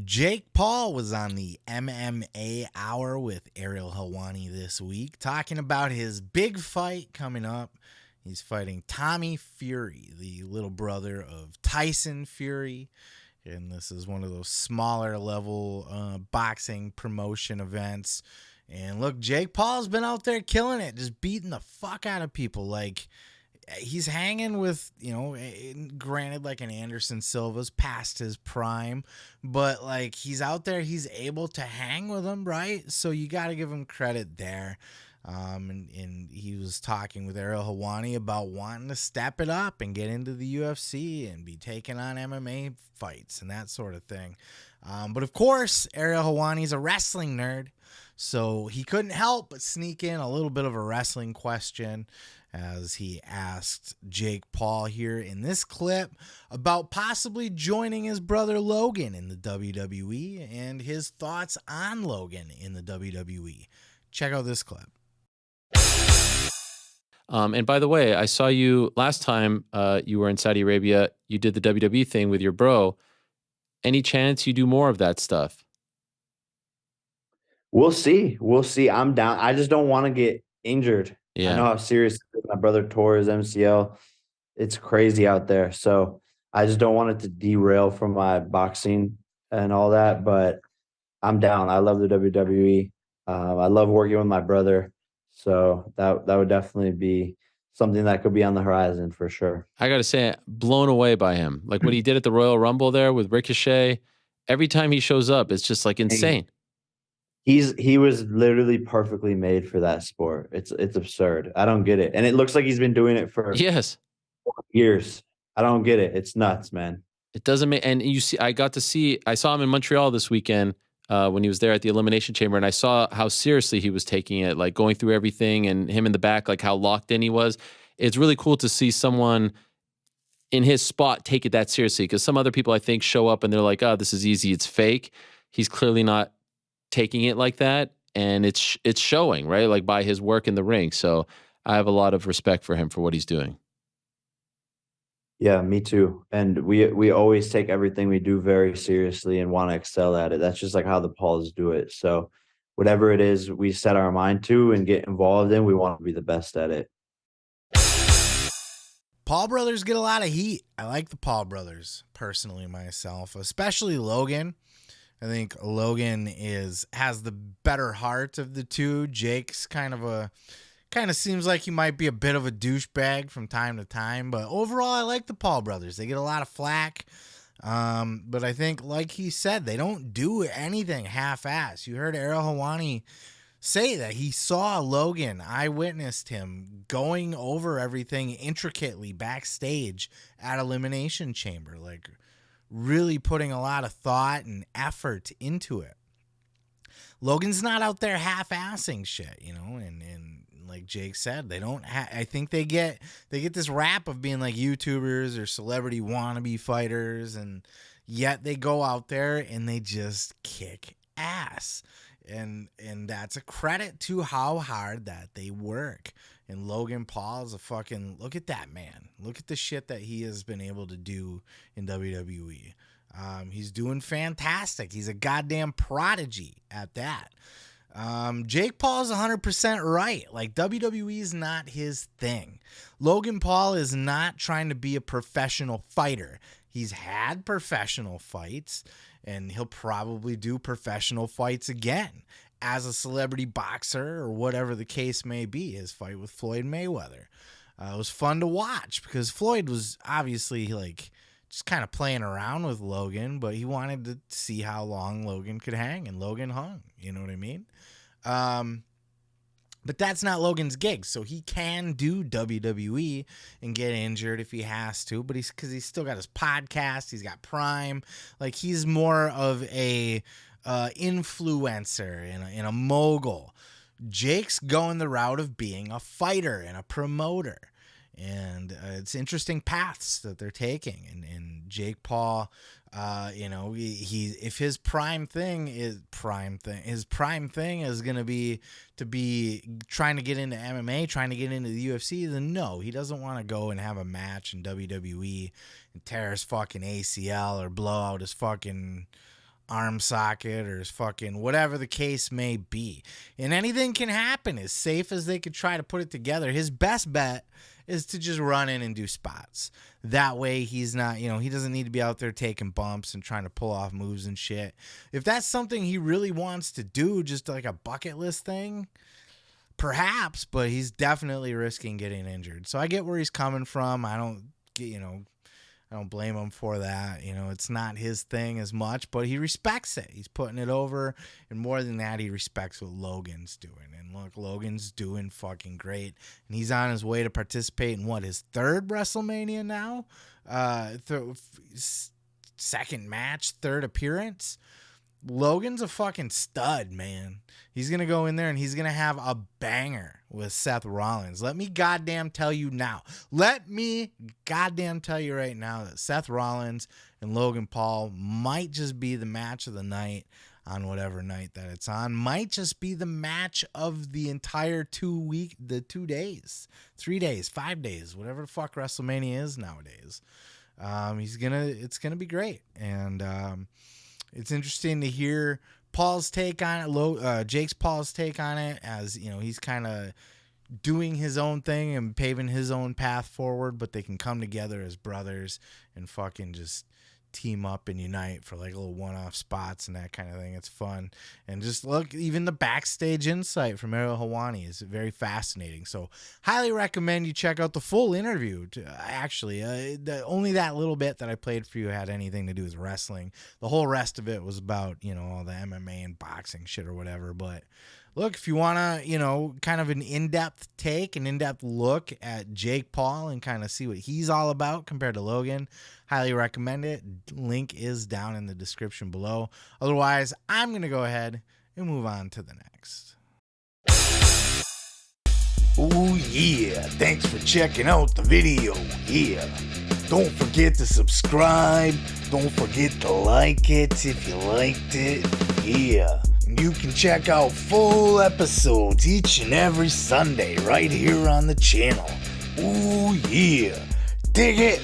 Jake Paul was on the MMA Hour with Ariel Helwani this week, talking about his big fight coming up. He's fighting Tommy Fury, the little brother of Tyson Fury. And this is one of those smaller level boxing promotion events. And look, Jake Paul's been out there killing it, just beating the fuck out of people. Like, he's hanging with, granted, like an Anderson Silva's past his prime, but like he's out there, he's able to hang with him, right? So you got to give him credit there. And he was talking with Ariel Helwani about wanting to step it up and get into the UFC and be taking on MMA fights and that sort of thing. But of course, Ariel Helwani's a wrestling nerd, so he couldn't help but sneak in a little bit of a wrestling question as he asked Jake Paul here in this clip about possibly joining his brother Logan in the WWE and his thoughts on Logan in the WWE. Check out this clip. And by the way, I saw you last time you were in Saudi Arabia. You did the WWE thing with your bro. Any chance you do more of that stuff? We'll see. I'm down. I just don't want to get injured. Yeah. I know how serious it is. My brother tore his MCL. It's crazy out there. So I just don't want it to derail from my boxing and all that. But I'm down. I love the WWE. I love working with my brother. So that would definitely be something that could be on the horizon for sure. I got to say, blown away by him. Like what he did at the Royal Rumble there with Ricochet. Every time he shows up, it's just like insane. He was literally perfectly made for that sport. It's absurd. I don't get it. And it looks like he's been doing it for years. I don't get it. It's nuts, man. It doesn't make, and you see, I saw him in Montreal this weekend when he was there at the Elimination Chamber, and I saw how seriously he was taking it, like going through everything, and him in the back, like how locked in he was. It's really cool to see someone in his spot take it that seriously, because some other people I think show up and they're like, oh, this is easy, it's fake. He's clearly not taking it like that, and it's showing, right? Like by his work in the ring. So I have a lot of respect for him for what he's doing. Yeah, me too. And we always take everything we do very seriously and want to excel at it. That's just like how the Pauls do it. So whatever it is we set our mind to and get involved in, we want to be the best at it. Paul brothers get a lot of heat. I like the Paul brothers personally myself, especially Logan. I think Logan has the better heart of the two. Jake's kind of seems like he might be a bit of a douchebag from time to time, but overall I like the Paul brothers. They get a lot of flack. But I think, like he said, they don't do anything half-ass. You heard Ariel Helwani say that he saw Logan, eyewitnessed him going over everything intricately backstage at Elimination Chamber, like really putting a lot of thought and effort into it. Logan's not out there half-assing shit, and like Jake said, they don't I think they get this rap of being like YouTubers or celebrity wannabe fighters, and yet they go out there and they just kick ass. And that's a credit to how hard that they work. And Logan Paul is a fucking, look at that man. Look at the shit that he has been able to do in WWE. He's doing fantastic. He's a goddamn prodigy at that. Jake Paul is 100% right. Like, WWE is not his thing. Logan Paul is not trying to be a professional fighter. He's had professional fights, and he'll probably do professional fights again as a celebrity boxer or whatever the case may be. His fight with Floyd Mayweather. It was fun to watch because Floyd was obviously like just kind of playing around with Logan, but he wanted to see how long Logan could hang, and Logan hung. You know what I mean? But that's not Logan's gig, so he can do WWE and get injured if he has to, but because he's still got his podcast, he's got Prime, like he's more of a influencer and a mogul. Jake's going the route of being a fighter and a promoter, and it's interesting paths that they're taking, and Jake Paul, if his prime thing is going to be trying to get into MMA, trying to get into the UFC, then no, he doesn't want to go and have a match in WWE and tear his fucking ACL or blow out his fucking arm socket or his fucking whatever the case may be. And anything can happen. As safe as they could try to put it together, his best bet is to just run in and do spots. That way he's not, he doesn't need to be out there taking bumps and trying to pull off moves and shit. If that's something he really wants to do, just like a bucket list thing, perhaps, but he's definitely risking getting injured. So I get where he's coming from. I don't blame him for that. It's not his thing as much, but he respects it. He's putting it over, and more than that, he respects what Logan's doing. And look, Logan's doing fucking great, and he's on his way to participate in his third WrestleMania now, second match, third appearance. Logan's a fucking stud, man. He's going to go in there and he's going to have a banger with Seth Rollins. Let me goddamn tell you now. Let me goddamn tell you right now that Seth Rollins and Logan Paul might just be the match of the night on whatever night that it's on. Might just be the match of the entire 2 days, 3 days, 5 days, whatever the fuck WrestleMania is nowadays. It's going to be great. And, it's interesting to hear Paul's take on it, Jake's Paul's take on it, as he's kind of doing his own thing and paving his own path forward, but they can come together as brothers and fucking just team up and unite for like little one-off spots and that kind of thing. It's fun. And just look, even the backstage insight from Ariel Helwani is very fascinating. So highly recommend you check out the full interview. Only that little bit that I played for you had anything to do with wrestling. The whole rest of it was about, all the MMA and boxing shit or whatever. But look, if you want to, kind of an in-depth take, an in-depth look at Jake Paul and kind of see what he's all about compared to Logan, highly recommend it. Link is down in the description below. Otherwise, I'm going to go ahead and move on to the next. Oh yeah, thanks for checking out the video. Yeah, don't forget to subscribe. Don't forget to like it if you liked it. Yeah. You can check out full episodes each and every Sunday right here on the channel. Ooh yeah, dig it!